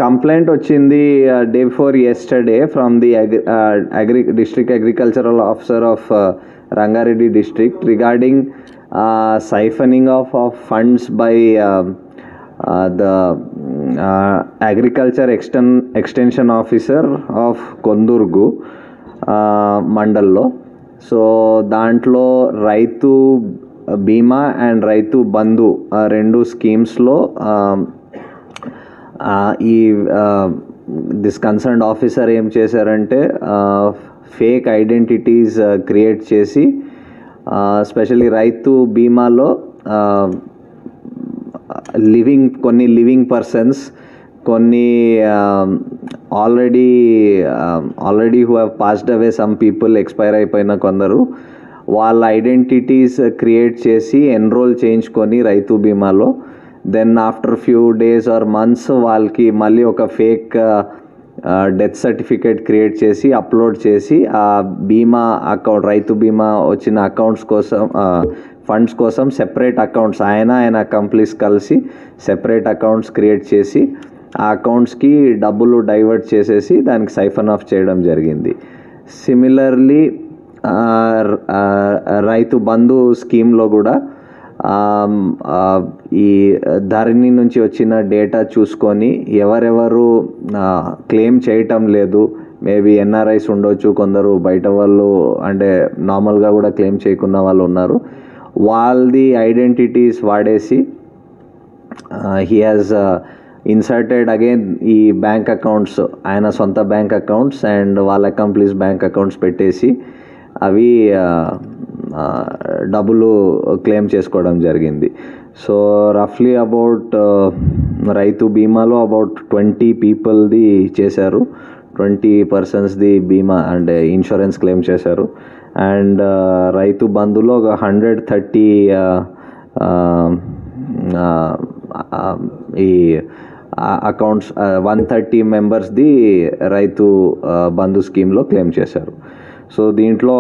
Complaint వచ్చింది day before yesterday from the district agricultural officer of Rangareddy district regarding siphoning of funds by the agriculture extension officer of Kondurgu మండల్లో. So దాంట్లో రైతు బీమా and Rythu Bandhu రెండు స్కీమ్స్లో ఈ this concerned officer ఏం చేశారంటే ఫేక్ ఐడెంటిటీస్ క్రియేట్ చేసి స్పెషల్లీ రైతు బీమాలో కొన్ని లివింగ్ పర్సన్స్, కొన్ని already who have passed away some people, expire అయిపోయిన కొందరు, వాళ్ళ ఐడెంటిటీస్ క్రియేట్ చేసి ఎన్రోల్ చేయించుకొని రైతు బీమాలో then after few days or months వాళ్ళకి మళ్ళీ ఒక ఫేక్ డెత్ సర్టిఫికేట్ క్రియేట్ చేసి అప్లోడ్ చేసి ఆ బీమా అకౌంట్, రైతు బీమా వచ్చిన అకౌంట్స్ కోసం, ఫండ్స్ కోసం సెపరేట్ అకౌంట్స్, ఆయన కంప్లీస్ కలిసి సెపరేట్ అకౌంట్స్ క్రియేట్ చేసి ఆ అకౌంట్స్కి డబ్బులు డైవర్ట్ చేసేసి దానికి సైఫన్ ఆఫ్ చేయడం జరిగింది. సిమిలర్లీ రైతు బంధు స్కీమ్లో కూడా ఈ ధరణి నుంచి వచ్చిన డేటా చూసుకొని ఎవరెవరు క్లెయిమ్ చేయటం లేదు, మేబీ ఎన్ఆర్ఐస్ ఉండొచ్చు, కొందరు బయట వాళ్ళు అంటే నార్మల్గా కూడా క్లెయిమ్ చేయకున్న వాళ్ళు ఉన్నారు, వాళ్ళది ఐడెంటిటీస్ వాడేసి హీ హాజ్ ఇన్సర్టెడ్ అగైన్ ఈ బ్యాంక్ అకౌంట్స్, ఆయన సొంత బ్యాంక్ అకౌంట్స్ అండ్ వాళ్ళ అకంప్లీస్ బ్యాంక్ అకౌంట్స్ పెట్టేసి అవి డబ్బులు క్లెయిమ్ చేసుకోవడం జరిగింది. సో రఫ్లీ అబౌట్ రైతు బీమాలో అబౌట్ 20 పీపుల్ది చేశారు, 20 పర్సన్స్ది బీమా అంటే ఇన్సూరెన్స్ క్లెయిమ్ చేశారు. అండ్ రైతు బంధులో ఒక 130 ఈ అకౌంట్స్ 130 మెంబర్స్ది రైతు బంధు స్కీమ్లో క్లెయిమ్ చేశారు. సో దీంట్లో